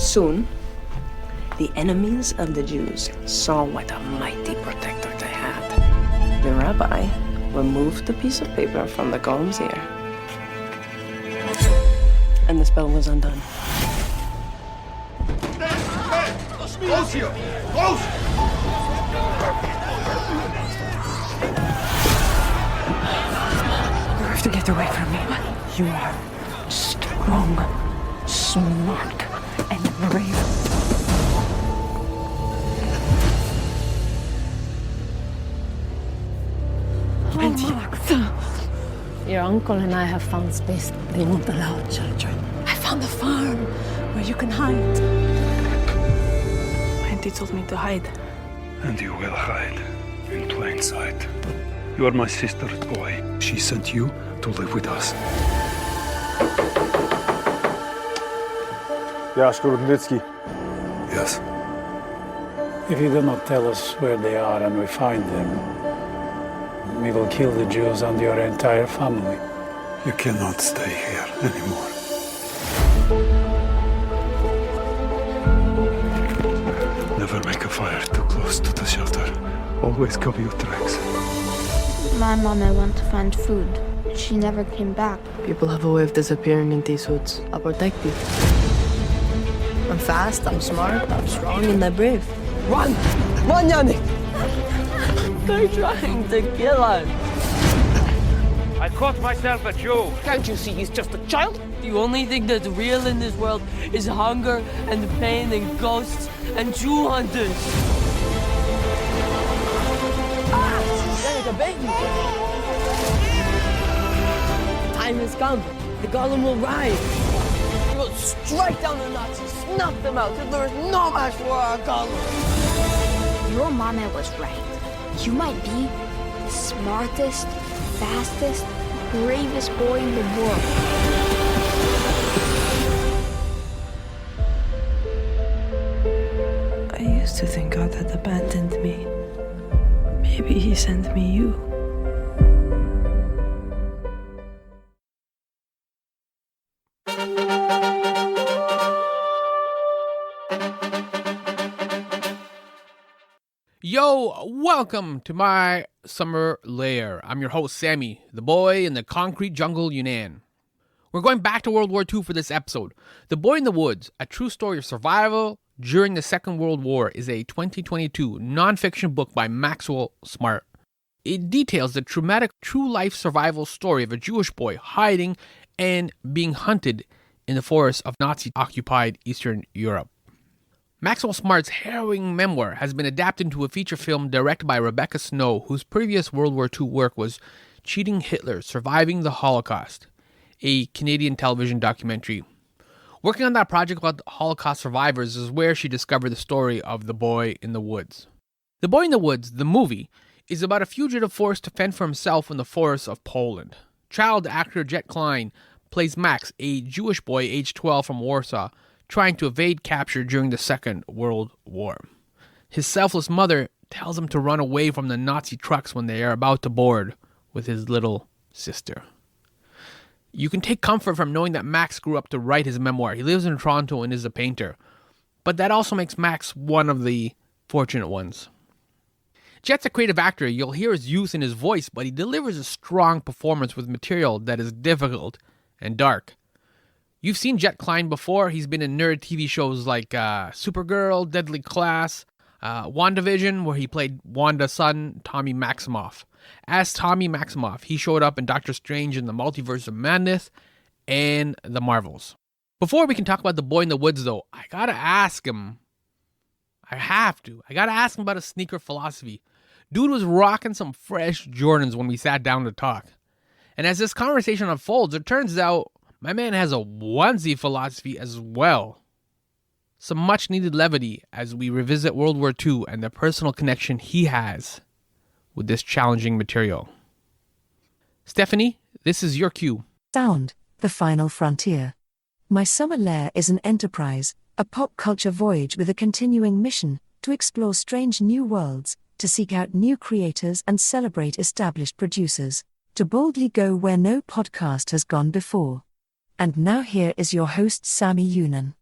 Soon, the enemies of the Jews saw what a mighty protector they had. The rabbi removed the piece of paper from the golem's ear, and the spell was undone. Close here! Close! You have to get away from me. You are strong, smart, and brave. Your uncle and I have found space they won't allow children. I found a farm where you can hide. Auntie told me to hide. And you will hide in plain sight. You are my sister's boy. She sent you to live with us. Yashka Rudnitsky. Yes. If you do not tell us where they are and we find them, we will kill the Jews and your entire family. You cannot stay here anymore. Never make a fire too close to the shelter. Always cover your tracks. My mama went to find food. She never came back. People have a way of disappearing in these woods. I'll protect you. I'm fast, I'm smart, I'm strong, and I'm brave. Run! Run, Yannick! They're trying to kill us. I caught myself a Jew. Can't you see he's just a child? The only thing that's real in this world is hunger and pain and ghosts and Jew hunters. Ah! Yannick, a baby! Time has come. The golem will rise. We will strike down the Nazis, snuff them out, till there is no match for our golem. Your mama was right. You might be the smartest, fastest, bravest boy in the world. I used to think God had abandoned me. Maybe he sent me you. Yo, welcome to My Summer Lair. I'm your host, Sammy, the boy in the concrete jungle Younan. We're going back to World War II for this episode. The Boy in the Woods, a true story of survival during the Second World War, is a 2022 nonfiction book by Maxwell Smart. It details the traumatic true-life survival story of a Jewish boy hiding and being hunted in the forests of Nazi-occupied Eastern Europe. Maxwell Smart's harrowing memoir has been adapted into a feature film directed by Rebecca Snow, whose previous World War II work was Cheating Hitler, Surviving the Holocaust, a Canadian television documentary. Working on that project about Holocaust survivors is where she discovered the story of The Boy in the Woods. The Boy in the Woods, the movie, is about a fugitive forced to fend for himself in the forests of Poland. Child actor Jett Klyne plays Max, a Jewish boy aged 12 from Warsaw, trying to evade capture during the Second World War. His selfless mother tells him to run away from the Nazi trucks when they are about to board with his little sister. You can take comfort from knowing that Max grew up to write his memoir. He lives in Toronto and is a painter. But that also makes Max one of the fortunate ones. Jett's a creative actor. You'll hear his youth in his voice, but he delivers a strong performance with material that is difficult and dark. You've seen Jett Klyne before. He's been in nerd TV shows like Supergirl, Deadly Class, WandaVision, where he played Wanda's son, Tommy Maximoff. As Tommy Maximoff, he showed up in Doctor Strange in the Multiverse of Madness and The Marvels. Before we can talk about The Boy in the Woods, though, I gotta ask him about his sneaker philosophy. Dude was rocking some fresh Jordans when we sat down to talk. And as this conversation unfolds, it turns out my man has a onesie philosophy as well. Some much needed levity as we revisit World War II and the personal connection he has with this challenging material. Stephanie, this is your cue. Sound, the final frontier. My Summer Lair is an enterprise, a pop culture voyage with a continuing mission to explore strange new worlds, to seek out new creators and celebrate established producers, to boldly go where no podcast has gone before. And now here is your host Sammy Younan.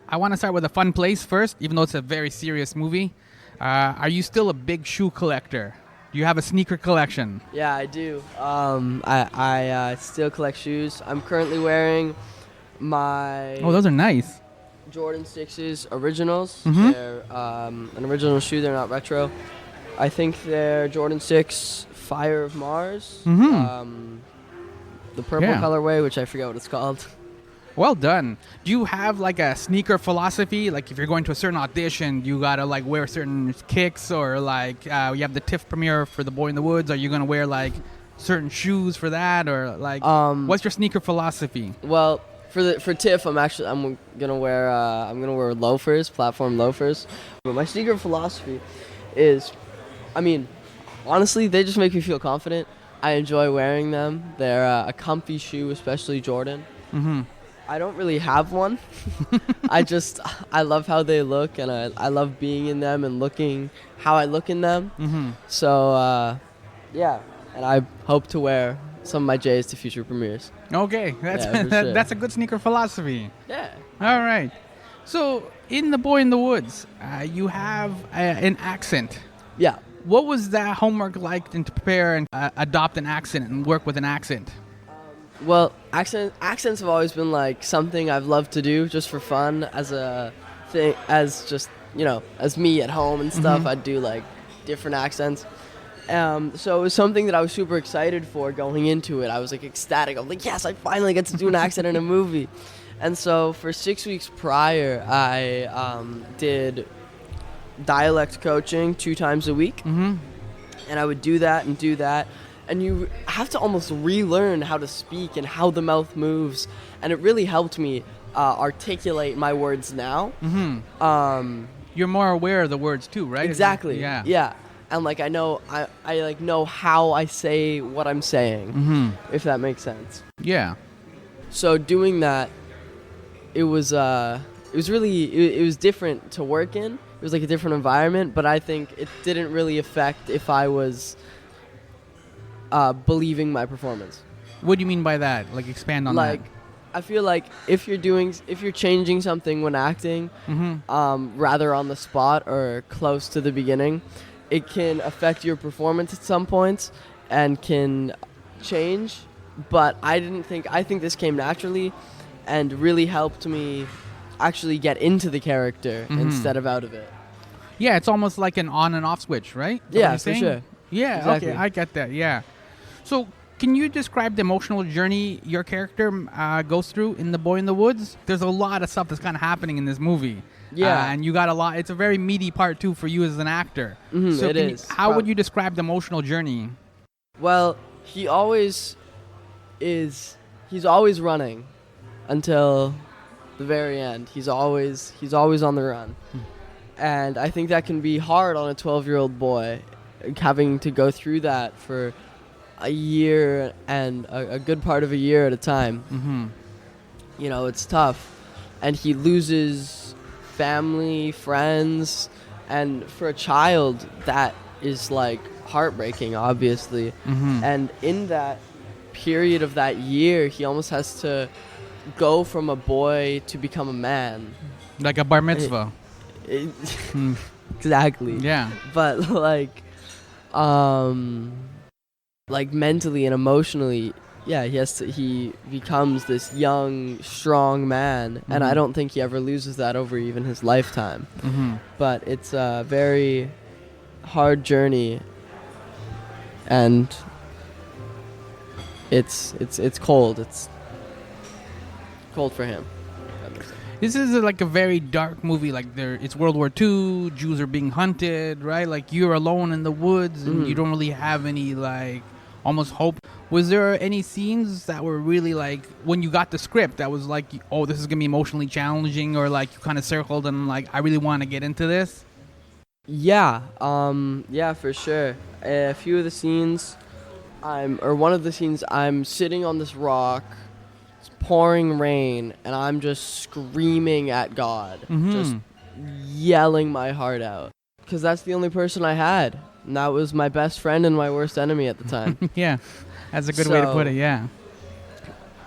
I want to start with a fun place first, even though it's a very serious movie. Are you still a big shoe collector? Do you have a sneaker collection? Yeah, I do. I still collect shoes. I'm currently wearing my... Oh, those are nice. Jordan 6s originals. Mhm. They're an original shoe. They're not retro. I think they're Jordan 6 Fire of Mars. Mhm. The purple Yeah. colorway, which I forget what it's called. Well done. Do you have like a sneaker philosophy? Like if you're going to a certain audition, you gotta like wear certain kicks, or like you have the TIFF premiere for The Boy in the Woods. Are you gonna wear like certain shoes for that, or like what's your sneaker philosophy? Well, for TIFF, I'm gonna wear loafers, platform loafers. But my sneaker philosophy is, I mean, honestly, they just make me feel confident. I enjoy wearing them. They're a comfy shoe, especially Jordan. Mm-hmm. I don't really have one. I love how they look, and I love being in them and looking how I look in them. Mm-hmm. So, yeah, and I hope to wear some of my J's to future premieres. Okay, Yeah, for sure. that's a good sneaker philosophy. Yeah. All right. So in The Boy in the Woods, you have an accent. Yeah. What was that homework like to prepare and adopt an accent and work with an accent? Well, accents have always been like something I've loved to do just for fun, as a thing, as just, as me at home and stuff. Mhm. I'd do like different accents. So it was something that I was super excited for going into it. I was like ecstatic. I was like, yes, I finally get to do an accent in a movie. And so for 6 weeks prior, I did dialect coaching 2 times a week. Mm-hmm. And I would do that. And you have to almost relearn how to speak and how the mouth moves. And it really helped me articulate my words now. Mm-hmm. You're more aware of the words too, right? Exactly. Yeah. Yeah. And like I know how I say what I'm saying, Mm-hmm. if that makes sense. Yeah. So doing that, it was different to work in. It was like a different environment, but I think it didn't really affect if I was believing my performance. What do you mean by that? Like expand on that. Like, I feel like if you're changing something when acting, Mm-hmm. rather on the spot or close to the beginning, it can affect your performance at some points and can change. But I think this came naturally and really helped me actually get into the character Mhm. instead of out of it. Yeah, it's almost like an on and off switch, right? Is that what Yeah, you're for saying? sure. Yeah, Exactly. okay, I get that, yeah. So, can you describe the emotional journey your character goes through in The Boy in the Woods? There's a lot of stuff that's kind of happening in this movie. Yeah. And you got a lot. It's a very meaty part, too, for you as an actor. Mhm, So it is. how would you describe the emotional journey? Well, he's always running until the very end. He's always on the run. And I think that can be hard on a 12-year-old boy, having to go through that for a year and a good part of a year at a time. Mm-hmm. It's tough. And he loses family, friends, and for a child, that is like heartbreaking, obviously. Mm-hmm. And in that period of that year, he almost has to go from a boy to become a man. Like a bar mitzvah. Exactly. Yeah. But like mentally and emotionally, yeah, he becomes this young, strong man, and I don't think he ever loses that over even his lifetime. Mm-hmm. But it's a very hard journey, and it's cold. It's cold for him. This is like a very dark movie. Like it's World War II. Jews are being hunted, right? Like you're alone in the woods, and you don't really have any like almost hope. Was there any scenes that were really like when you got the script that was like, oh, this is gonna be emotionally challenging, or like you kind of circled and like I really want to get into this? Yeah, for sure. A few of the scenes, one of the scenes, I'm sitting on this rock. Pouring rain, and I'm just screaming at God, just yelling my heart out, because that's the only person I had, and that was my best friend and my worst enemy at the time. Yeah, that's a good way to put it. Yeah,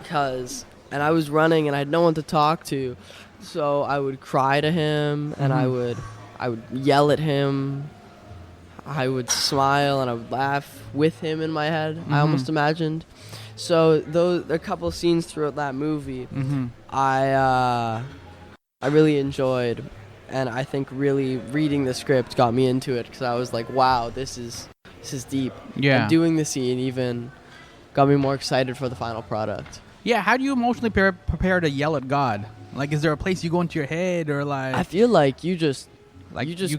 and I was running, and I had no one to talk to, So I would cry to him, and I would yell at him. I would smile and I would laugh with him in my head. I almost imagined. So there are a couple of scenes throughout that movie I really enjoyed, and I think really reading the script got me into it because I was like, wow, this is deep. Yeah. And doing the scene even got me more excited for the final product. Yeah, how do you emotionally prepare to yell at God? Like, is there a place you go into your head, or like? I feel like you get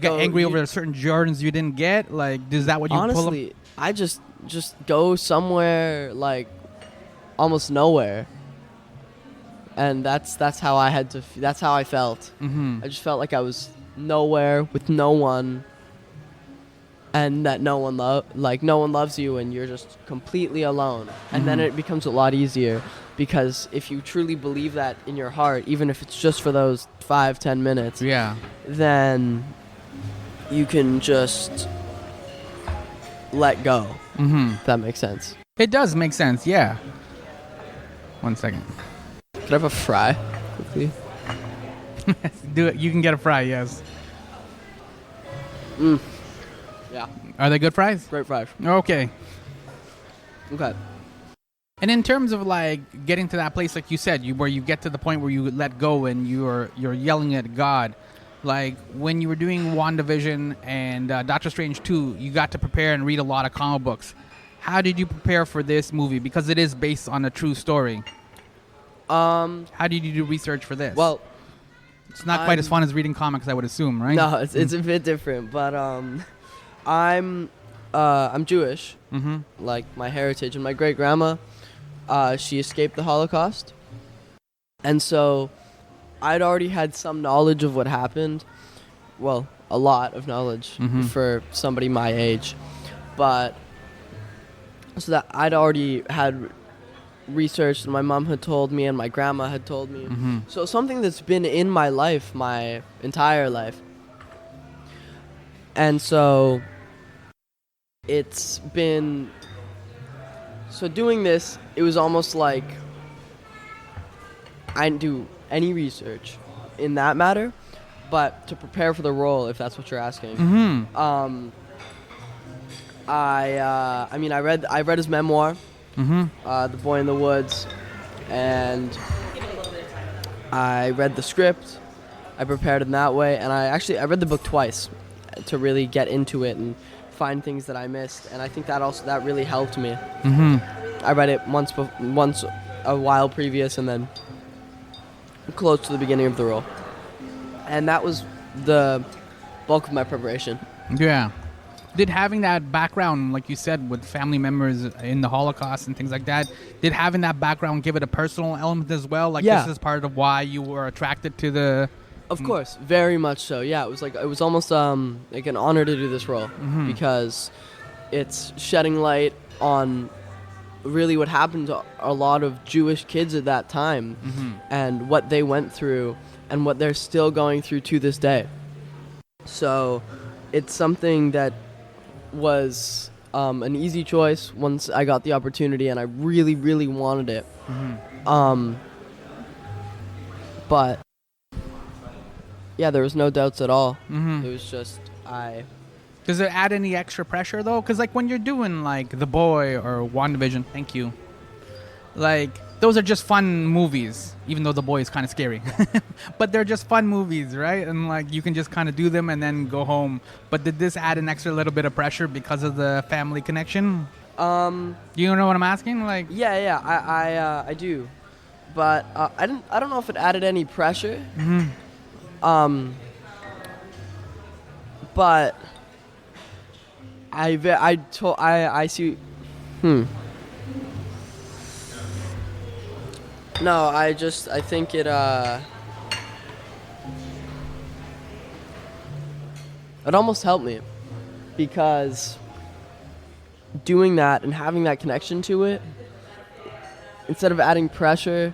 angry over certain Jordans you didn't get. Like, is that what you honestly, pull up? I just go somewhere like almost nowhere, and that's how I had to. That's how I felt. I just felt like I was nowhere with no one, and that no one loves you, and you're just completely alone. And then it becomes a lot easier, because if you truly believe that in your heart, even if it's just for those 5-10 minutes, then you can just let go. If that makes sense. It does make sense, yeah. 1 second. Could I have a fry quickly? Do it. You can get a fry, yes. Yeah. Are they good fries? Great fries. Okay. Okay. And in terms of like getting to that place, like you said, where you get to the point where you let go and you're yelling at God, like when you were doing WandaVision and Doctor Strange 2, you got to prepare and read a lot of comic books. How did you prepare for this movie? Because it is based on a true story. How did you do research for this? Well, it's not quite as fun as reading comics, I would assume, right? No, it's a bit different, but I'm Jewish, like my heritage, and my great grandma, she escaped the Holocaust, and so I'd already had some knowledge of what happened. Well, a lot of knowledge for somebody my age, but so that I'd already had researched, and my mom had told me, and my grandma had told me. So something that's been in my life my entire life, and so it's been. So doing this, it was almost like I didn't do any research in that matter, but to prepare for the role, if that's what you're asking. I mean, I read his memoir, The Boy in the Woods, and I read the script. I prepared in that way, and I read the book twice to really get into it and find things that I missed, and I think that really helped me. I read it once a while previous, and then close to the beginning of the role, and that was the bulk of my preparation. Yeah. Did having that background, like you said, with family members in the Holocaust and things like that, did having that background give it a personal element as well? Like, this is part of why you were attracted to the... Of course, very much so. Yeah, it was almost like an honor to do this role, because it's shedding light on really what happened to a lot of Jewish kids at that time, and what they went through and what they're still going through to this day. So it's something that was an easy choice once I got the opportunity, and I really, really wanted it. But yeah, there was no doubts at all. It was just Does it add any extra pressure though? Because like when you're doing like The Boy or WandaVision, thank you. Like those are just fun movies, even though The Boy is kind of scary. But they're just fun movies, right? And like you can just kind of do them and then go home. But did this add an extra little bit of pressure because of the family connection? You know what I'm asking? Like I do, but I don't know if it added any pressure. But I see. No, I think it almost helped me, because doing that and having that connection to it, instead of adding pressure,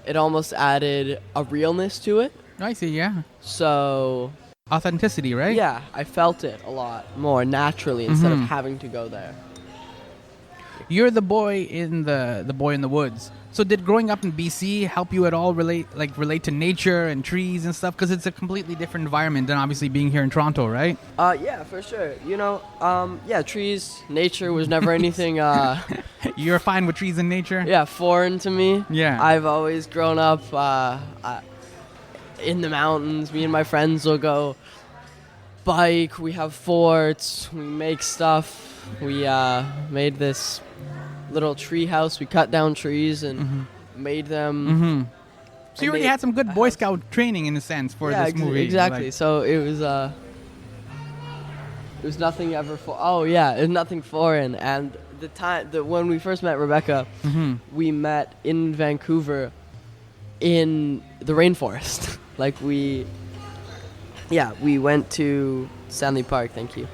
it almost added a realness to it. I see, yeah. So authenticity, right? Yeah, I felt it a lot more naturally instead of having to go there. you're the boy in the boy in the woods. So did growing up in BC help you at all relate to nature and trees and stuff? Because it's a completely different environment than obviously being here in Toronto, right? Yeah, for sure. Trees, nature was never anything. You're fine with trees and nature? Yeah, foreign to me. Yeah. I've always grown up in the mountains. Me and my friends will go bike. We have forts. We make stuff. We made this little tree house. We cut down trees and made them. So you already had some good Boy Scout training in a sense for this movie. Exactly. So it was nothing ever it was nothing foreign. And when we first met Rebecca, we met in Vancouver in the rainforest. We went to Stanley Park. Thank you.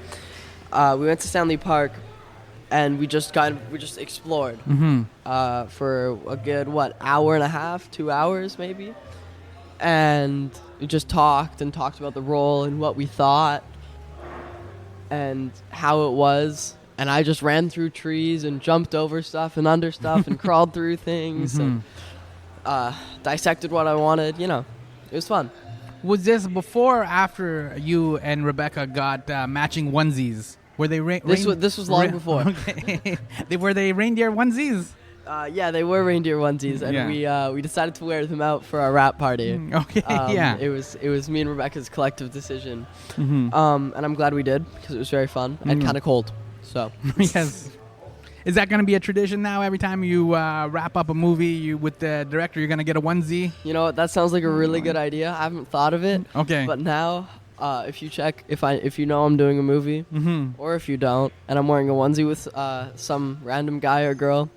We went to Stanley Park, and we just explored for a good hour and a half, 2 hours maybe, and we just talked about the role and what we thought and how it was. And I just ran through trees and jumped over stuff and under stuff and crawled through things and dissected what I wanted. It was fun. Was this before or after you and Rebecca got matching onesies? Were they This was long before. Okay. Were they reindeer onesies? Yeah, they were reindeer onesies, and we decided to wear them out for our wrap party. Okay, yeah. It was me and Rebecca's collective decision, and I'm glad we did because it was very fun and kind of cold. So yes. Is that going to be a tradition now? Every time you wrap up a movie with the director, you're going to get a onesie? You know what? That sounds like a really good idea. I haven't thought of it. Okay. But now, if you check, if you know I'm doing a movie, or if you don't, and I'm wearing a onesie with some random guy or girl,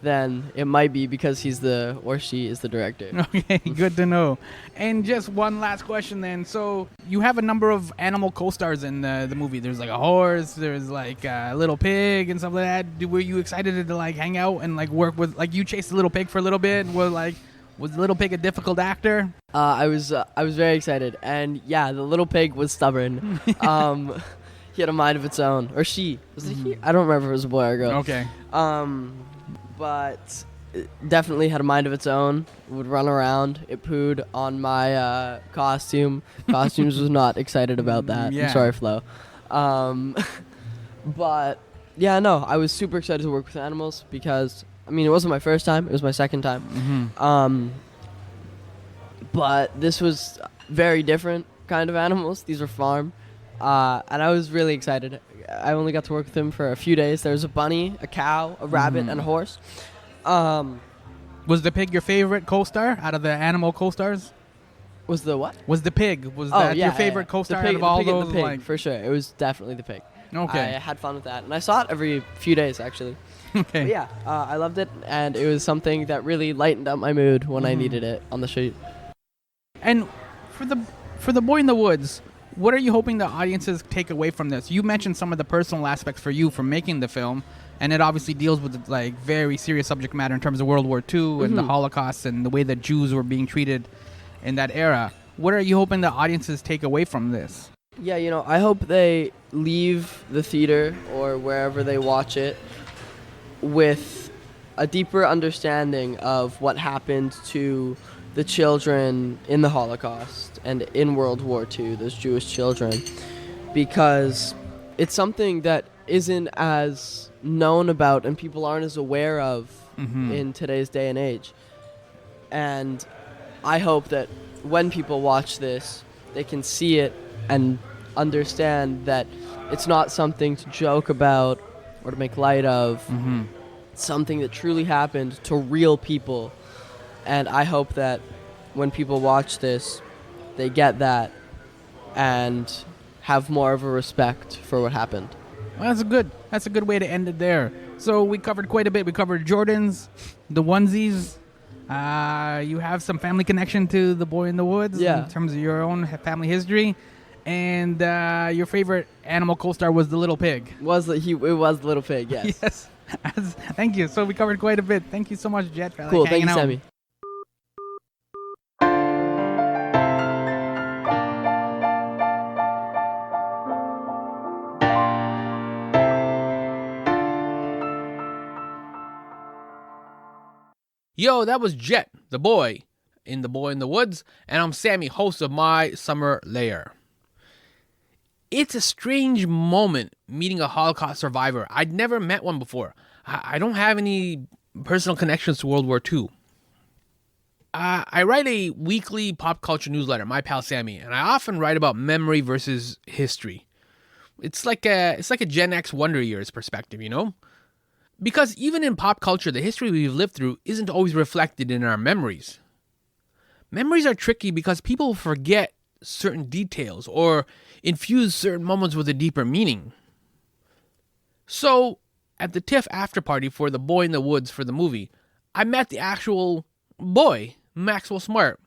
then it might be because he's or she is the director. Okay, good to know. And just one last question then. So you have a number of animal co-stars in the movie. There's a horse, there's a little pig and stuff like that. Were you excited to hang out and work with, you chased the little pig for a little bit? Was the little pig a difficult actor? I was very excited, and yeah, the little pig was stubborn. He had a mind of its own, or she. Was it he? I don't remember if it was a boy or a girl. Okay. But it definitely had a mind of its own. Would run around. It pooed on my costume. Costumes was not excited about that. Yeah. I'm sorry, Flo. But yeah, no, I was super excited to work with animals because it wasn't my first time. It was my second time. But this was very different kind of animals. These were farm. And I was really excited. I only got to work with him for a few days. There was a bunny, a cow, a rabbit, and a horse. Was the pig your favorite co-star out of the animal co-stars? Was the what? Was the pig? Was that your favorite co-star out of all those? The pig, for sure. It was definitely the pig. Okay. I had fun with that. And I saw it every few days, actually. Okay. But yeah, I loved it. And it was something that really lightened up my mood when I needed it on the shoot. And for the Boy in the Woods, what are you hoping the audiences take away from this? You mentioned some of the personal aspects for you from making the film, and it obviously deals with very serious subject matter in terms of World War II and the Holocaust and the way that Jews were being treated in that era. What are you hoping the audiences take away from this? Yeah, I hope they leave the theater or wherever they watch it with a deeper understanding of what happened to the children in the Holocaust and in World War II, those Jewish children, because it's something that isn't as known about and people aren't as aware of in today's day and age. And I hope that when people watch this, they can see it and understand that it's not something to joke about or to make light of. It's something that truly happened to real people. And I hope that when people watch this, they get that and have more of a respect for what happened. Well, that's a good way to end it there. So we covered quite a bit. We covered Jordans, the onesies. You have some family connection to the Boy in the Woods in terms of your own family history. And your favorite animal co-star was the little pig. It was the little pig, yes. Yes. Thank you. So we covered quite a bit. Thank you so much, Jett, for cool. hanging Thank you, out. Sammy. Yo, that was Jett, the boy in The Boy in the Woods, and I'm Sammy, host of My Summer Lair. It's a strange moment meeting a Holocaust survivor. I'd never met one before. I don't have any personal connections to World War II. I write a weekly pop culture newsletter, My Pal Sammy, and I often write about memory versus history. It's like a Gen X Wonder Years perspective, you know? Because even in pop culture, the history we've lived through isn't always reflected in our memories. Memories are tricky because people forget certain details or infuse certain moments with a deeper meaning. So, at the TIFF after party for The Boy in the Woods for the movie, I met the actual boy, Maxwell Smart,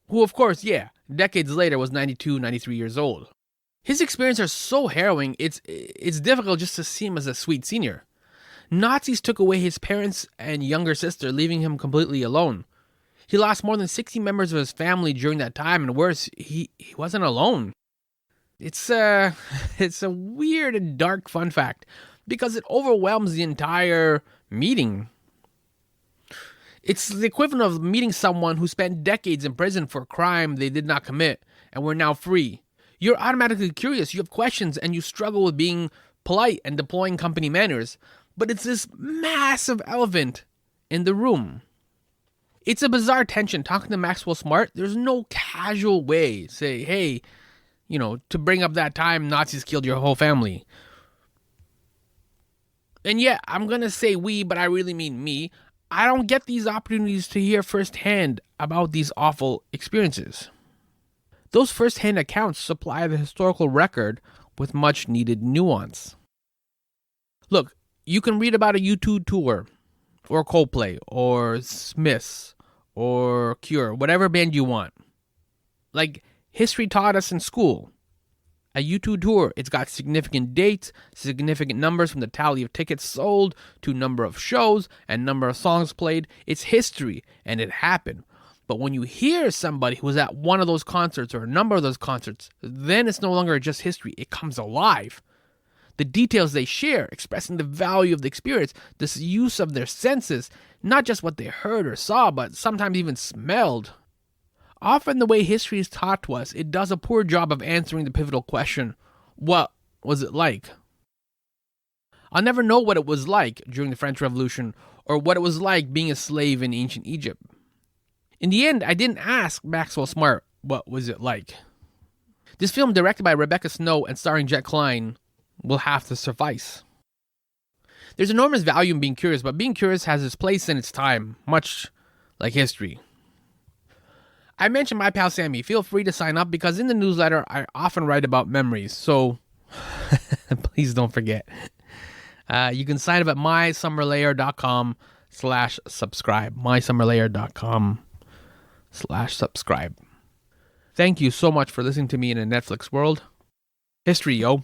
who of course, decades later was 92, 93 years old. His experiences are so harrowing, it's difficult just to see him as a sweet senior. Nazis took away his parents and younger sister, leaving him completely alone. He lost more than 60 members of his family during that time, and worse, he wasn't alone. It's a weird and dark fun fact, because it overwhelms the entire meeting. It's the equivalent of meeting someone who spent decades in prison for a crime they did not commit, and were now free. You're automatically curious, you have questions, and you struggle with being polite and deploying company manners, but it's this massive elephant in the room. It's a bizarre tension. Talking to Maxwell Smart, there's no casual way to say, hey, to bring up that time Nazis killed your whole family. And yeah, I'm going to say we, but I really mean me. I don't get these opportunities to hear firsthand about these awful experiences. Those firsthand accounts supply the historical record with much needed nuance. Look, you can read about a U2 tour, or Coldplay, or Smiths, or Cure, whatever band you want. Like history taught us in school. A U2 tour, it's got significant dates, significant numbers from the tally of tickets sold to number of shows and number of songs played. It's history, and it happened. But when you hear somebody who was at one of those concerts or a number of those concerts, then it's no longer just history. It comes alive. The details they share, expressing the value of the experience, this use of their senses, not just what they heard or saw, but sometimes even smelled. Often the way history is taught to us, it does a poor job of answering the pivotal question, what was it like? I'll never know what it was like during the French Revolution or what it was like being a slave in ancient Egypt. In the end, I didn't ask Maxwell Smart what was it like. This film, directed by Rebecca Snow and starring Jett Klyne, will have to suffice. There's enormous value in being curious, but being curious has its place and its time, much like history. I mentioned My Pal Sammy. Feel free to sign up because in the newsletter, I often write about memories, so please don't forget. You can sign up at mysummerlair.com/subscribe. mysummerlair.com/subscribe. Thank you so much for listening to me in a Netflix world. History, yo.